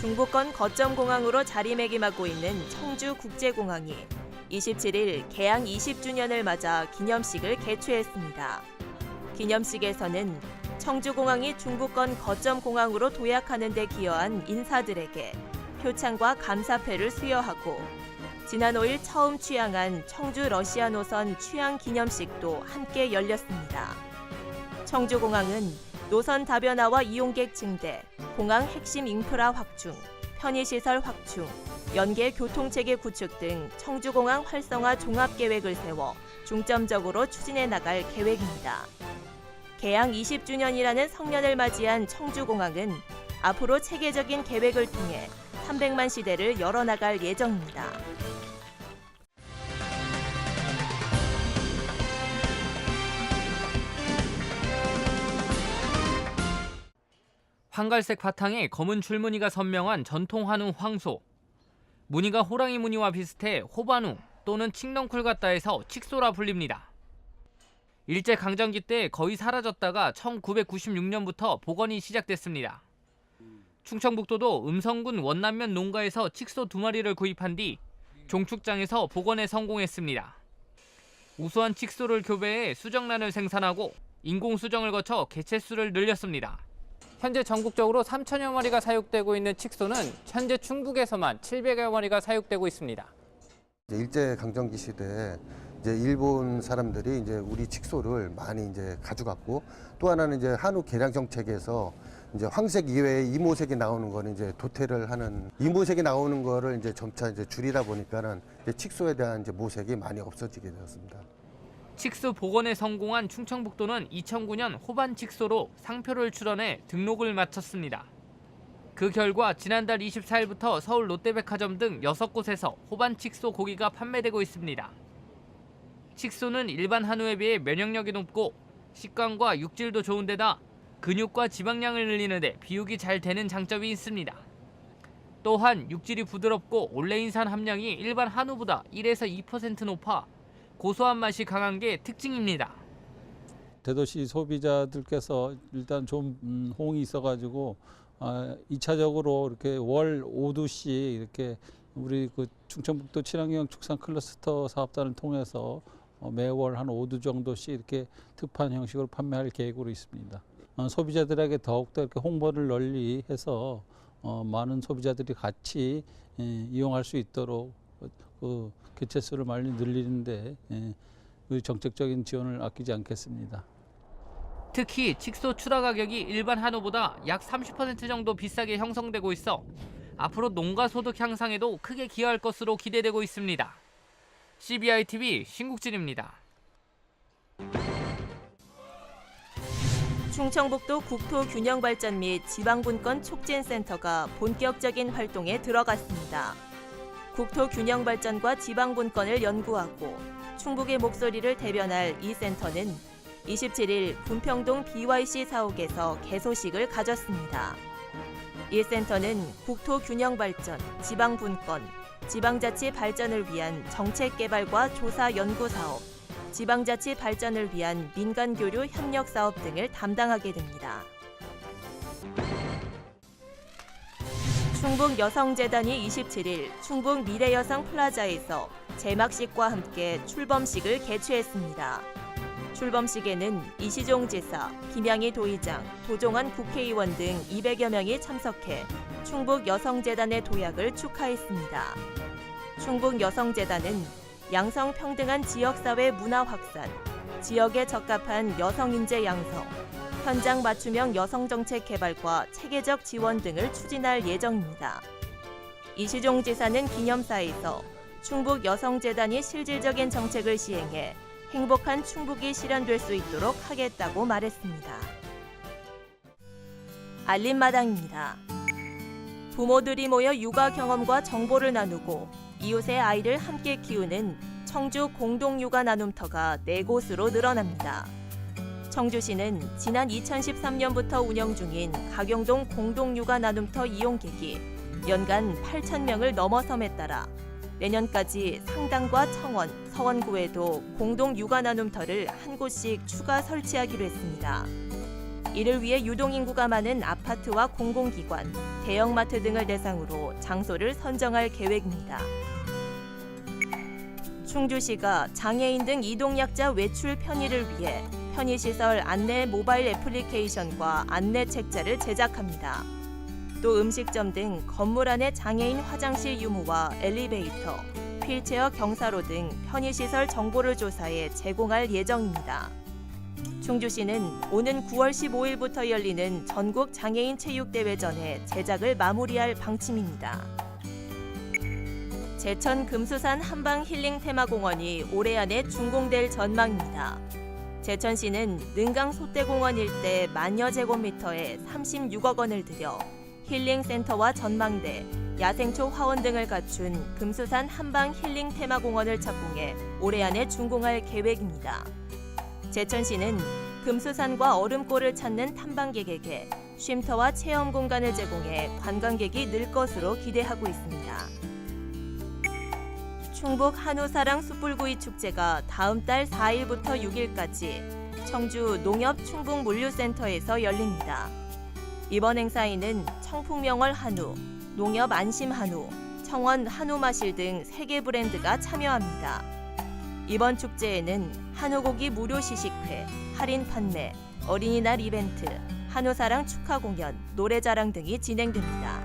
중부권 거점공항으로 자리매김하고 있는 청주국제공항이 27일 개항 20주년을 맞아 기념식을 개최했습니다. 기념식에서는 청주공항이 중부권 거점공항으로 도약하는 데 기여한 인사들에게 표창과 감사패를 수여하고 지난 5일 처음 취항한 청주 러시아 노선 취항 기념식도 함께 열렸습니다. 청주공항은 노선 다변화와 이용객 증대, 공항 핵심 인프라 확충, 편의시설 확충, 연계 교통체계 구축 등 청주공항 활성화 종합계획을 세워 중점적으로 추진해 나갈 계획입니다. 개항 20주년이라는 성년을 맞이한 청주공항은 앞으로 체계적인 계획을 통해 300만 시대를 열어나갈 예정입니다. 황갈색 바탕에 검은 줄무늬가 선명한 전통 한우 황소. 무늬가 호랑이 무늬와 비슷해 호반우 또는 칡넝쿨 같다 해서 칡소라 불립니다. 일제강점기 때 거의 사라졌다가 1996년부터 복원이 시작됐습니다. 충청북도도 음성군 원남면 농가에서 칡소 2마리를 구입한 뒤 종축장에서 복원에 성공했습니다. 우수한 칡소를 교배해 수정란을 생산하고 인공수정을 거쳐 개체수를 늘렸습니다. 현재 전국적으로 3천여 마리가 사육되고 있는 칡소는 현재 충북에서만 700여 마리가 사육되고 있습니다. 일제 강점기 시대에 이제 일본 사람들이 이제 우리 칡소를 많이 이제 가져갔고, 또 하나는 이제 한우 개량 정책에서 이제 황색 이외에 이모색이 나오는 거는 이제 도태를 하는, 이모색이 나오는 거를 이제 점차 이제 줄이다 보니까는 이제 칡소에 대한 이제 모색이 많이 없어지게 되었습니다. 칡소 복원에 성공한 충청북도는 2009년 호반 칡소로 상표를 출원해 등록을 마쳤습니다. 그 결과 지난달 24일부터 서울 롯데백화점 등 6곳에서 호반 칡소 고기가 판매되고 있습니다. 칡소는 일반 한우에 비해 면역력이 높고 식감과 육질도 좋은 데다 근육과 지방량을 늘리는 데 비육이 잘 되는 장점이 있습니다. 또한 육질이 부드럽고 올레인산 함량이 일반 한우보다 1에서 2% 높아 고소한 맛이 강한 게 특징입니다. 대도시 소비자들께서 일단 좀 호응이 있어가지고 2차적으로 이렇게 월 5두씩 이렇게 우리 그 충청북도 친환경 축산 클러스터 사업단을 통해서 매월 한 5두 정도씩 이렇게 특판 형식으로 판매할 계획으로 있습니다. 소비자들에게 더욱더 이렇게 홍보를 널리 해서 많은 소비자들이 같이 이용할 수 있도록 그 개체수를 많이 늘리는데 정책적인 지원을 아끼지 않겠습니다. 특히 칡소 출하 가격이 일반 한우보다 약 30% 정도 비싸게 형성되고 있어 앞으로 농가 소득 향상에도 크게 기여할 것으로 기대되고 있습니다. CBI-TV 신국진입니다. 충청북도 국토균형발전 및 지방분권 촉진센터가 본격적인 활동에 들어갔습니다. 국토균형발전과 지방분권을 연구하고 충북의 목소리를 대변할 이 센터는 27일 분평동 BYC 사옥에서 개소식을 가졌습니다. 이 센터는 국토균형발전, 지방분권, 지방자치 발전을 위한 정책개발과 조사 연구사업, 지방자치 발전을 위한 민간교류 협력사업 등을 담당하게 됩니다. 충북여성재단이 27일 충북 미래여성 플라자에서 제막식과 함께 출범식을 개최했습니다. 출범식에는 이시종 지사, 김양희 도의장, 도종환 국회의원 등 200여 명이 참석해 충북여성재단의 도약을 축하했습니다. 충북여성재단은 양성평등한 지역사회 문화 확산, 지역에 적합한 여성인재 양성, 현장 맞춤형 여성정책 개발과 체계적 지원 등을 추진할 예정입니다. 이시종 지사는 기념사에서 충북여성재단이 실질적인 정책을 시행해 행복한 충북이 실현될 수 있도록 하겠다고 말했습니다. 알림마당입니다. 부모들이 모여 육아 경험과 정보를 나누고 이웃의 아이를 함께 키우는 청주 공동육아 나눔터가 4곳으로 늘어납니다. 청주시는 지난 2013년부터 운영 중인 가경동 공동육아 나눔터 이용객이 연간 8,000명을 넘어섬에 따라 내년까지 상당과 청원, 서원구에도 공동육아 나눔터를 한 곳씩 추가 설치하기로 했습니다. 이를 위해 유동인구가 많은 아파트와 공공기관, 대형마트 등을 대상으로 장소를 선정할 계획입니다. 충주시가 장애인 등 이동약자 외출 편의를 위해 편의시설 안내 모바일 애플리케이션과 안내 책자를 제작합니다. 또 음식점 등 건물 안의 장애인 화장실 유무와 엘리베이터, 휠체어 경사로 등 편의시설 정보를 조사해 제공할 예정입니다. 충주시는 오는 9월 15일부터 열리는 전국 장애인 체육대회 전에 제작을 마무리할 방침입니다. 제천 금수산 한방 힐링 테마공원이 올해 안에 준공될 전망입니다. 제천시는 능강 소떼공원 일대 만여 제곱미터에 36억 원을 들여 힐링센터와 전망대, 야생초 화원 등을 갖춘 금수산 한방 힐링 테마공원을 착공해 올해 안에 준공할 계획입니다. 제천시는 금수산과 얼음골을 찾는 탐방객에게 쉼터와 체험 공간을 제공해 관광객이 늘 것으로 기대하고 있습니다. 충북 한우사랑 숯불구이 축제가 다음 달 4일부터 6일까지 청주 농협 충북물류센터에서 열립니다. 이번 행사에는 청풍명월 한우, 농협 안심 한우, 청원 한우마실 등 3개 브랜드가 참여합니다. 이번 축제에는 한우고기 무료 시식회, 할인 판매, 어린이날 이벤트, 한우사랑 축하 공연, 노래자랑 등이 진행됩니다.